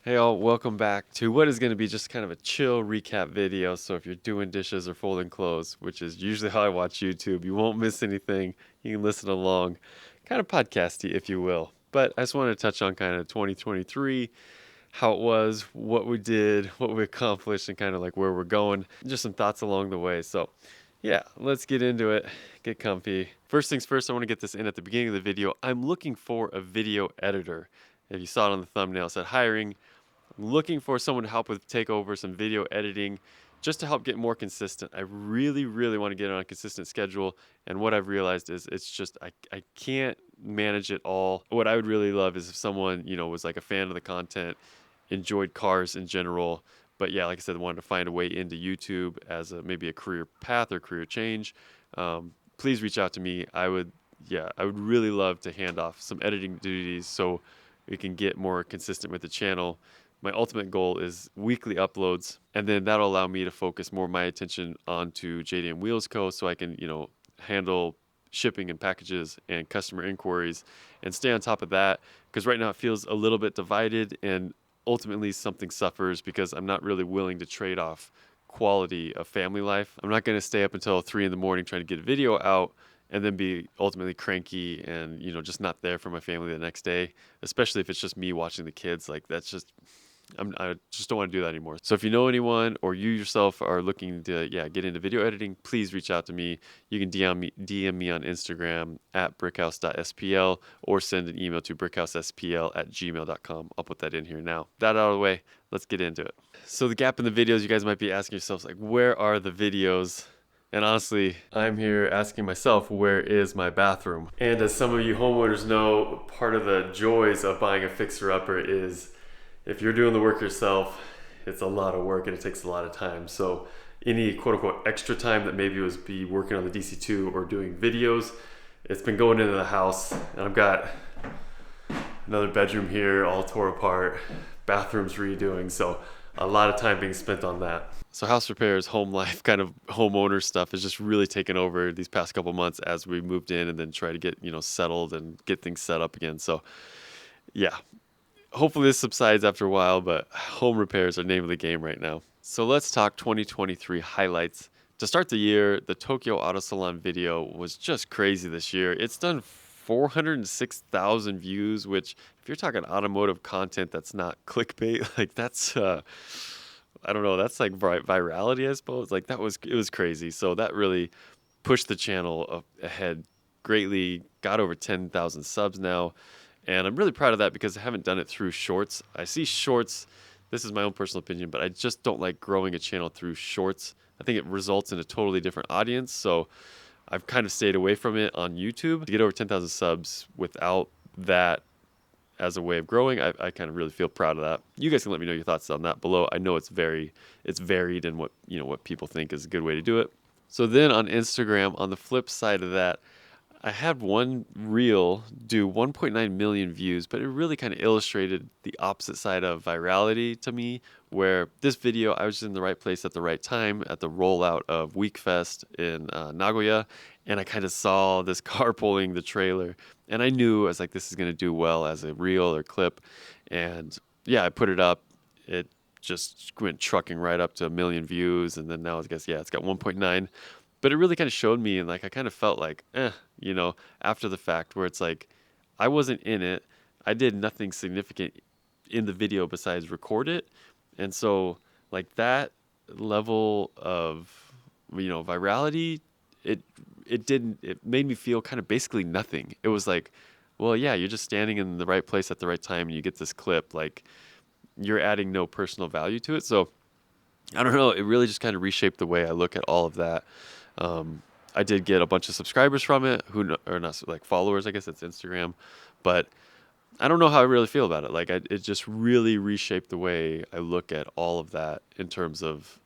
Hey all, welcome back to what is going to be just kind of a chill recap video. So if you're doing dishes or folding clothes, which is usually how I watch YouTube, you won't miss anything. You can listen along, kind of podcasty, if you will. But I just wanted to touch on kind of 2023, how it was, what we did, what we accomplished, and kind of like where we're going. Just some thoughts along the way. So yeah, let's get into it. Get comfy. First things first, I want to get this in at the beginning of the video. I'm looking for a video editor. If you saw it on the thumbnail, it said hiring. I'm looking for someone to help with take over some video editing just to help get more consistent. I really, really want to get on a consistent schedule. And what I've realized is it's just, I can't manage it all. What I would really love is if someone, was like a fan of the content, enjoyed cars in general. But yeah, like I said, wanted to find a way into YouTube as maybe a career path or career change. Please reach out to me. I would really love to hand off some editing duties so we can get more consistent with the channel. My ultimate goal is weekly uploads, and then that'll allow me to focus more of my attention onto JDM Wheels Co. so I can, handle shipping and packages and customer inquiries and stay on top of that. Because right now it feels a little bit divided, and ultimately something suffers because I'm not really willing to trade off quality of family life. I'm not going to stay up until 3 in the morning trying to get a video out and then be ultimately cranky and just not there for my family the next day, especially if it's just me watching the kids. Like that's just I just don't want to do that anymore. So if you know anyone or you yourself are looking to get into video editing, please reach out to me. You can DM me on Instagram at brickhouse.spl or send an email to brickhousespl@gmail.com. I'll put that in here now. That out of the way, let's get into it. So the gap in the videos, you guys might be asking yourselves, like, where are the videos? And honestly, I'm here asking myself, where is my bathroom? And as some of you homeowners know, part of the joys of buying a fixer-upper is if you're doing the work yourself, it's a lot of work and it takes a lot of time. So any quote unquote extra time that maybe was be working on the DC2 or doing videos, it's been going into the house. And I've got another bedroom here all tore apart, bathrooms redoing. So a lot of time being spent on that. So house repairs, home life, kind of homeowner stuff is just really taken over these past couple months as we moved in and then try to get, settled and get things set up again. So yeah, hopefully this subsides after a while, but home repairs are name of the game right now. So let's talk 2023 highlights. To start the year, the Tokyo Auto Salon video was just crazy this year. It's done 406,000 views, which if you're talking automotive content that's not clickbait, like that's I don't know, that's like virality, I suppose. Like it was crazy. So that really pushed the channel ahead greatly. Got over 10,000 subs now. And I'm really proud of that because I haven't done it through shorts. I see shorts, this is my own personal opinion, but I just don't like growing a channel through shorts. I think it results in a totally different audience. So I've kind of stayed away from it on YouTube. To get over 10,000 subs without that as a way of growing, I kind of really feel proud of that. You guys can let me know your thoughts on that below. I know it's varied in what people think is a good way to do it. So then on Instagram, on the flip side of that, I had one reel do 1.9 million views, but it really kind of illustrated the opposite side of virality to me, where this video, I was just in the right place at the right time at the rollout of WeekFest in Nagoya, and I kind of saw this car pulling the trailer, and I knew, I was like, this is going to do well as a reel or clip, and yeah, I put it up. It just went trucking right up to 1 million views, and then now I guess, it's got 1.9. But it really kind of showed me, and like I kind of felt like, after the fact, where it's like I wasn't in it. I did nothing significant in the video besides record it. And so like that level of, virality, it it made me feel kind of basically nothing. It was like, well, yeah, you're just standing in the right place at the right time and you get this clip, like you're adding no personal value to it. So I don't know, it really just kind of reshaped the way I look at all of that. I did get a bunch of subscribers from it, or not like followers, I guess it's Instagram, but I don't know how I really feel about it. Like it just really reshaped the way I look at all of that in terms of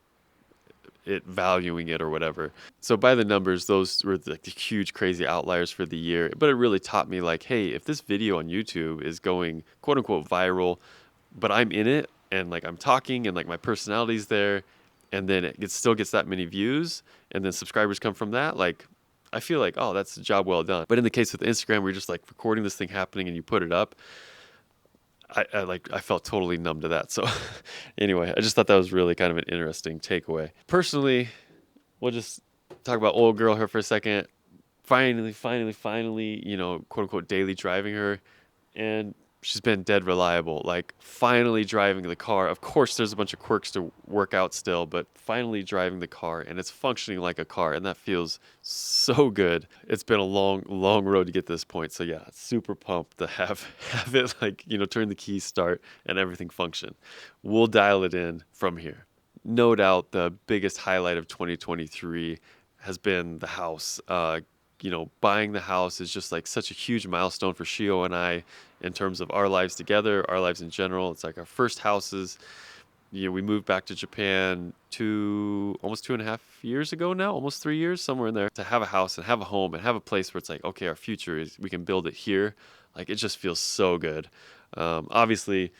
it valuing it or whatever. So by the numbers, those were like the huge crazy outliers for the year, but it really taught me like, hey, if this video on YouTube is going quote unquote viral, but I'm in it and like I'm talking and like my personality's there, and then still gets that many views and then subscribers come from that, like I feel like, oh, that's a job well done. But in the case with Instagram, we're just like recording this thing happening and you put it up. I felt totally numb to that. So anyway, I just thought that was really kind of an interesting takeaway. Personally, we'll just talk about old girl here for a second. Finally, quote unquote daily driving her, and she's been dead reliable. Like finally driving the car. Of course, there's a bunch of quirks to work out still, but finally driving the car and it's functioning like a car, and that feels so good. It's been a long road to get to this point. So yeah, super pumped to have have it like turn the keys, start, and everything function. We'll dial it in from here. No doubt, the biggest highlight of 2023 has been the house. Buying the house is just like such a huge milestone for Shio and I in terms of our lives together, our lives in general. It's like our first houses. We moved back to Japan almost 2.5 years ago now, almost 3 years, somewhere in there. To have a house and have a home and have a place where it's like, okay, our future is we can build it here. Like it just feels so good. Obviously,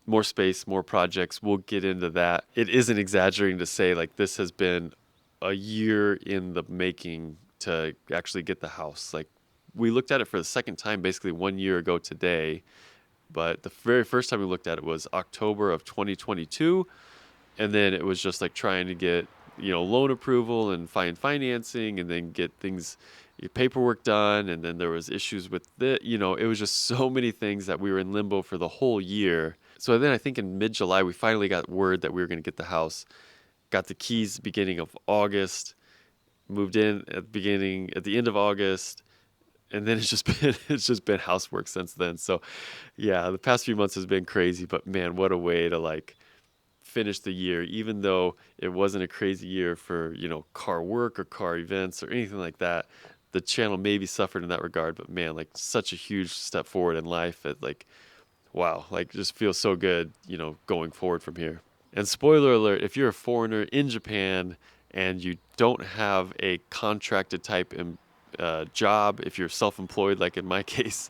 more space, more projects. We'll get into that. It isn't exaggerating to say like this has been a year in the making to actually get the house. Like we looked at it for the second time basically 1 year ago today, but the very first time we looked at it was October of 2022, and then it was just like trying to get loan approval and find financing and then get things paperwork done, and then there was issues with it was just so many things that we were in limbo for the whole year. So then I think in mid-July we finally got word that we were going to get the house, got the keys beginning of August, moved in at the end of August, and then it's just been housework since then. So yeah, the past few months has been crazy, but man, what a way to like finish the year, even though it wasn't a crazy year for car work or car events or anything like that. The channel maybe suffered in that regard, but man, like such a huge step forward in life. It like wow, like just feels so good going forward from here. And spoiler alert, if you're a foreigner in Japan and you don't have a contracted type job, if you're self-employed, like in my case,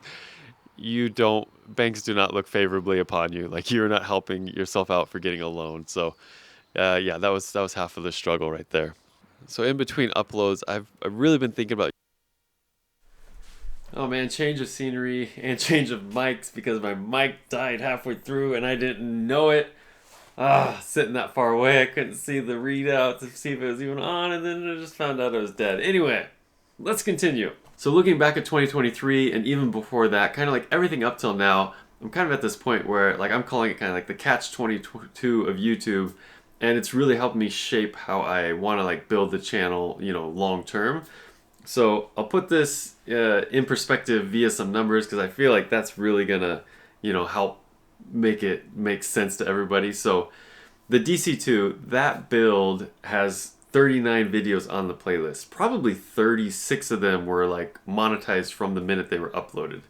banks do not look favorably upon you. Like you're not helping yourself out for getting a loan. So, yeah, that was half of the struggle right there. So in between uploads, I've really been thinking about. Oh man, change of scenery and change of mics because my mic died halfway through and I didn't know it. Sitting that far away, I couldn't see the readout to see if it was even on, and then I just found out it was dead. Anyway, let's continue. So looking back at 2023 and even before that, kind of like everything up till now, I'm kind of at this point where like I'm calling it kind of like the catch 22 of YouTube, and it's really helped me shape how I want to like build the channel, long term. So I'll put this in perspective via some numbers because I feel like that's really gonna, help make it make sense to everybody. So the DC2, that build has 39 videos on the playlist. Probably 36 of them were like monetized from the minute they were uploaded.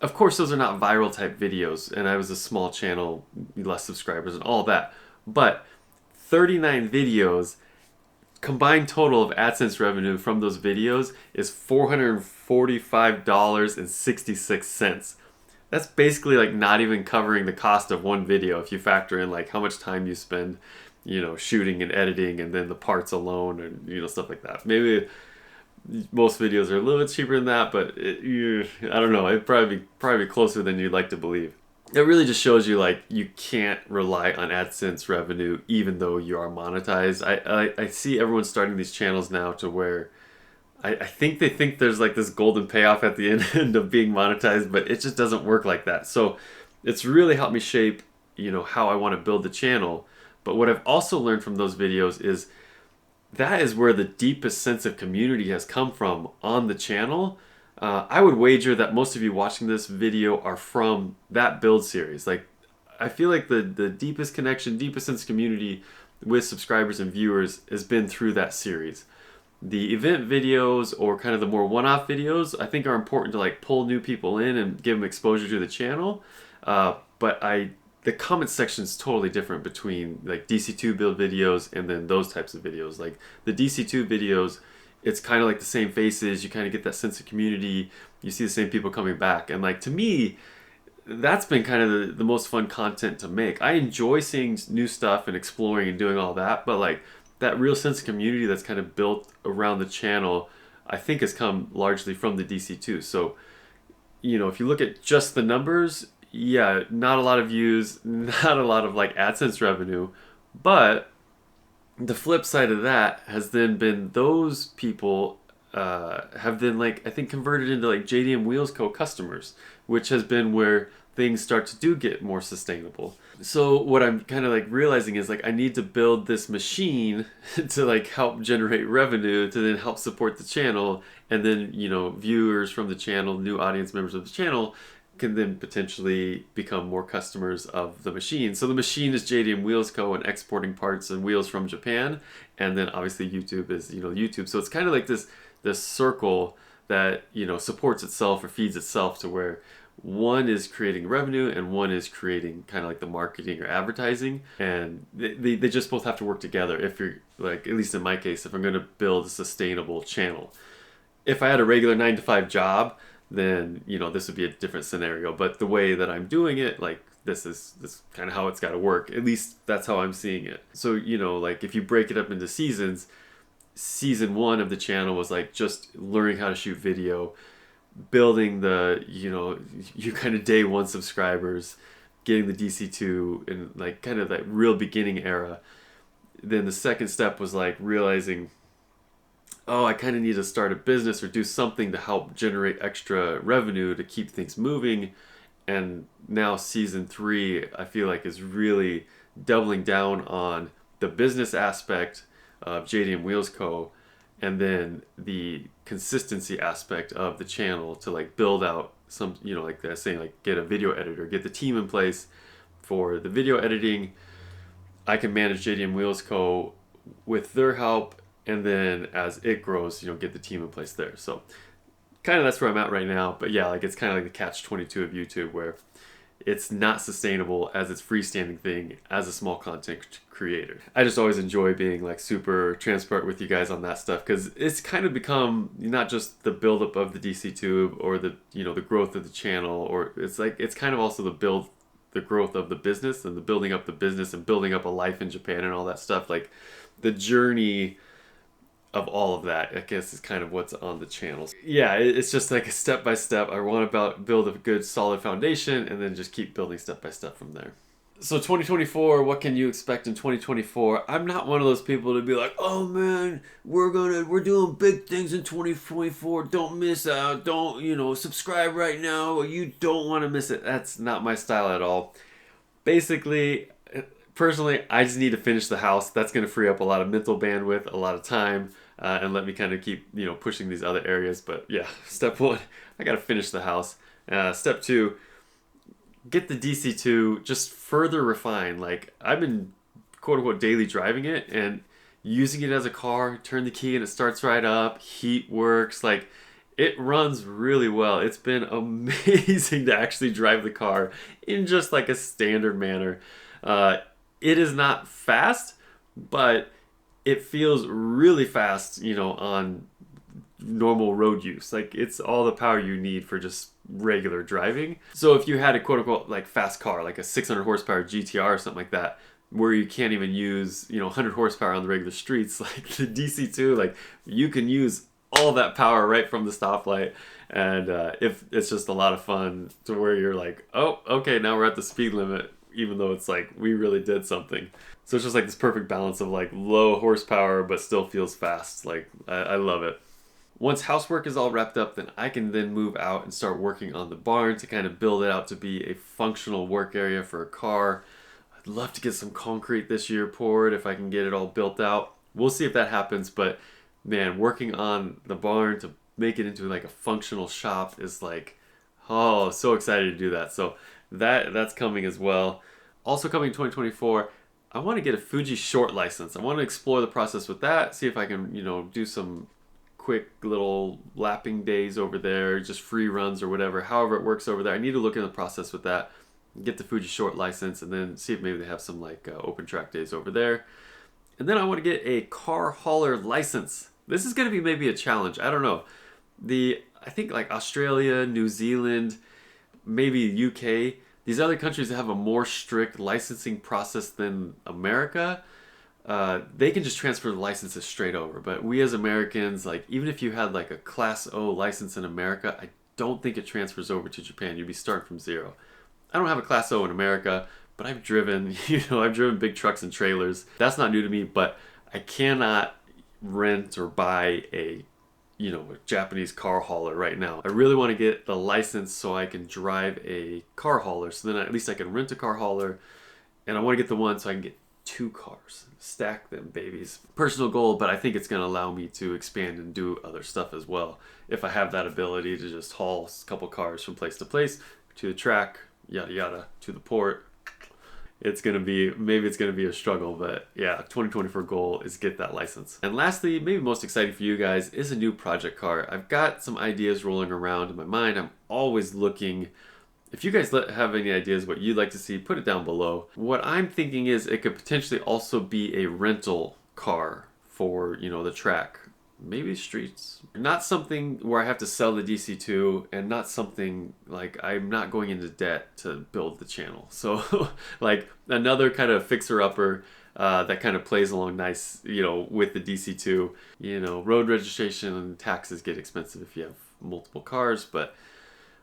Of course, those are not viral type videos, and I was a small channel, less subscribers and all that. But 39 videos, combined total of AdSense revenue from those videos is $445.66. That's basically like not even covering the cost of one video if you factor in like how much time you spend, shooting and editing and then the parts alone and stuff like that. Maybe most videos are a little bit cheaper than that, but I don't know. It'd probably be closer than you'd like to believe. It really just shows you like you can't rely on AdSense revenue even though you are monetized. I see everyone starting these channels now to where I think they think there's like this golden payoff at the end of being monetized, but it just doesn't work like that. So it's really helped me shape, how I want to build the channel. But what I've also learned from those videos is that is where the deepest sense of community has come from on the channel. I would wager that most of you watching this video are from that build series. Like, I feel like the deepest connection, deepest sense of community with subscribers and viewers has been through that series. The event videos or kind of the more one-off videos, I think are important to like pull new people in and give them exposure to the channel. But the comment section is totally different between like DC2 build videos and then those types of videos. Like the DC2 videos, it's kind of like the same faces. You kind of get that sense of community. You see the same people coming back. And like to me, that's been kind of the most fun content to make. I enjoy seeing new stuff and exploring and doing all that. But like that real sense of community that's kind of built around the channel, I think has come largely from the DC2. So, if you look at just the numbers, Yeah, not a lot of views, not a lot of like AdSense revenue, but the flip side of that has then been those people have then like I think converted into like JDM Wheels Co customers, which has been where things start to do get more sustainable. So what I'm kind of like realizing is like I need to build this machine to like help generate revenue to then help support the channel, and then viewers from the channel, new audience members of the channel can then potentially become more customers of the machine. So the machine is JDM Wheels Co. and exporting parts and wheels from Japan, and then obviously YouTube is YouTube. So it's kind of like this circle that supports itself or feeds itself to where one is creating revenue and one is creating kind of like the marketing or advertising, and they just both have to work together if you're like, at least in my case, if I'm going to build a sustainable channel. If I had a regular 9 to 5 job, then this would be a different scenario. But the way that I'm doing it, like this kind of how it's got to work. At least that's how I'm seeing it. So like if you break it up into seasons, season 1 of the channel was like just learning how to shoot video, building the you kind of day 1 subscribers, getting the DC2 and like kind of that real beginning era. Then the second step was like realizing, oh, I kind of need to start a business or do something to help generate extra revenue to keep things moving. And now season 3, I feel like, is really doubling down on the business aspect of JDM Wheels Co. and then the consistency aspect of the channel to like build out some, like I was saying, like get a video editor, get the team in place for the video editing. I can manage JDM Wheels Co. with their help, and then as it grows, get the team in place there. So kind of that's where I'm at right now. But yeah, like it's kind of like the catch-22 of YouTube, where it's not sustainable as its freestanding thing as a small content creator. I just always enjoy being like super transparent with you guys on that stuff, because it's kind of become not just the buildup of the DC or the the growth of the channel, or it's kind of also the growth of the business and the building up the business and building up a life in Japan and all that stuff. Like the journey of all of that, I guess, is kind of what's on the channel. Yeah, it's just like a step by step. I want to build a good solid foundation and then just keep building step by step from there. So 2024, what can you expect in 2024? I'm not one of those people to be like, oh man, we're doing big things in 2024. Don't miss out. Don't, subscribe right now. You don't want to miss it. That's not my style at all. Basically, personally, I just need to finish the house. That's going to free up a lot of mental bandwidth, a lot of time, and let me kind of keep pushing these other areas. But yeah, step 1, I got to finish the house. Step 2, get the DC2 just further refined. Like I've been quote unquote daily driving it and using it as a car. Turn the key and it starts right up. Heat works. Like it runs really well. It's been amazing to actually drive the car in just like a standard manner. It is not fast, but it feels really fast, on normal road use. Like it's all the power you need for just regular driving. So if you had a quote unquote like fast car, like a 600 horsepower GTR or something like that, where you can't even use 100 horsepower on the regular streets, like the DC2, like you can use all that power right from the stoplight. And if it's just a lot of fun to where you're like, oh, okay, now we're at the speed limit, even though it's like we really did something. So it's just like this perfect balance of like low horsepower but still feels fast. Like I love it. Once housework is all wrapped up, then I can then move out and start working on the barn to kind of build it out to be a functional work area for a car. I'd love to get some concrete this year poured if I can get it all built out. We'll see if that happens, but man, working on the barn to make it into like a functional shop is like, oh, so excited to do that. So that's coming as well. Also coming in 2024, I want to get a Fuji short license. I want to explore the process with that, see if I can, do some quick little lapping days over there, just free runs or whatever, however it works over there. I need to look in the process with that, get the Fuji short license, and then see if maybe they have some like open track days over there. And then I want to get a car hauler license. This is going to be maybe a challenge. I don't know. I think like Australia, New Zealand, maybe UK, these other countries that have a more strict licensing process than America, they can just transfer the licenses straight over. But we as Americans, like even if you had like a Class O license in America, I don't think it transfers over to Japan. You'd be starting from zero. I don't have a Class O in America, but I've driven, I've driven big trucks and trailers. That's not new to me, but I cannot rent or buy a Japanese car hauler right now. I really want to get the license so I can drive a car hauler. So then at least I can rent a car hauler, and I want to get the one so I can get 2 cars, stack them babies. Personal goal, but I think it's going to allow me to expand and do other stuff as well. If I have that ability to just haul a couple cars from place to place, to the track, yada yada, to the port. Maybe it's gonna be a struggle, but yeah, 2024 goal is get that license. And lastly, maybe most exciting for you guys is a new project car. I've got some ideas rolling around in my mind. I'm always looking. If you guys have any ideas what you'd like to see, put it down below. What I'm thinking is it could potentially also be a rental car for, the track. Maybe streets. Not something where I have to sell the DC2, and not something like I'm not going into debt to build the channel. So like another kind of fixer-upper that kind of plays along nice, with the DC2. Road registration and taxes get expensive if you have multiple cars, but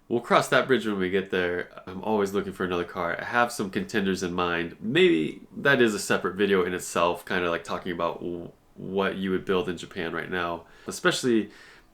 we'll cross that bridge when we get there. I'm always looking for another car. I have some contenders in mind. Maybe that is a separate video in itself, kind of like talking about what you would build in Japan right now. Especially,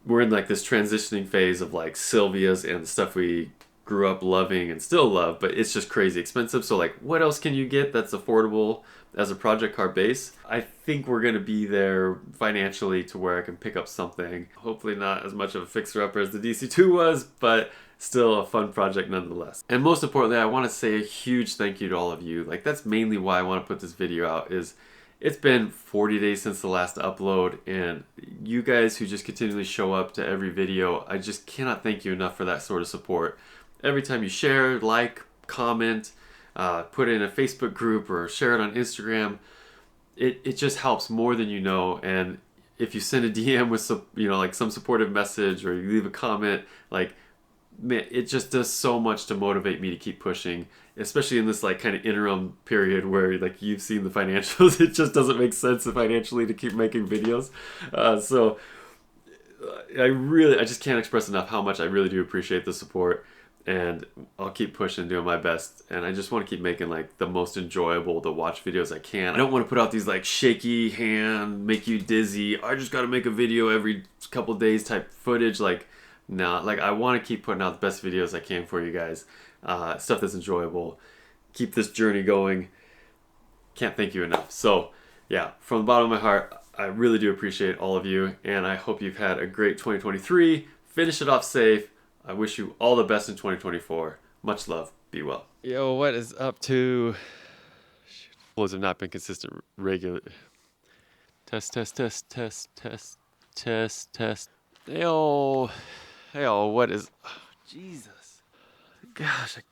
we're in like this transitioning phase of like Sylvias and the stuff we grew up loving and still love, but it's just crazy expensive. So like, what else can you get that's affordable as a project car base? I think we're gonna be there financially to where I can pick up something. Hopefully not as much of a fixer-upper as the DC2 was, but still a fun project nonetheless. And most importantly, I want to say a huge thank you to all of you. Like, that's mainly why I want to put this video out. Is it's been 40 days since the last upload, and you guys who just continually show up to every video, I just cannot thank you enough for that sort of support. Every time you share, like, comment, put it in a Facebook group or share it on Instagram, it just helps more than you know. And if you send a DM with some, like some supportive message, or you leave a comment, like, man, it just does so much to motivate me to keep pushing, especially in this like kind of interim period where like you've seen the financials. It just doesn't make sense financially to keep making videos. So I just can't express enough how much I really do appreciate the support, and I'll keep pushing, doing my best. And I just want to keep making like the most enjoyable to watch videos I can. I don't want to put out these like shaky hand, make you dizzy, I just got to make a video every couple days type footage. Like, no, like I want to keep putting out the best videos I can for you guys. Stuff that's enjoyable. Keep this journey going. Can't thank you enough. So yeah, from the bottom of my heart, I really do appreciate all of you, and I hope you've had a great 2023. Finish it off safe. I wish you all the best in 2024. Much love. Be well. Yo, what is up to? Uploads have not been consistent, regular. Test. Yo, what is... Oh, Jesus. Gosh, I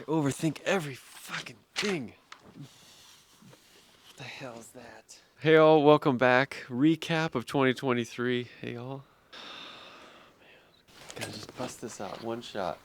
overthink every fucking thing. What the hell is that? Hey all, welcome back. Recap of 2023. Hey all. Man, gotta just bust this out. One shot.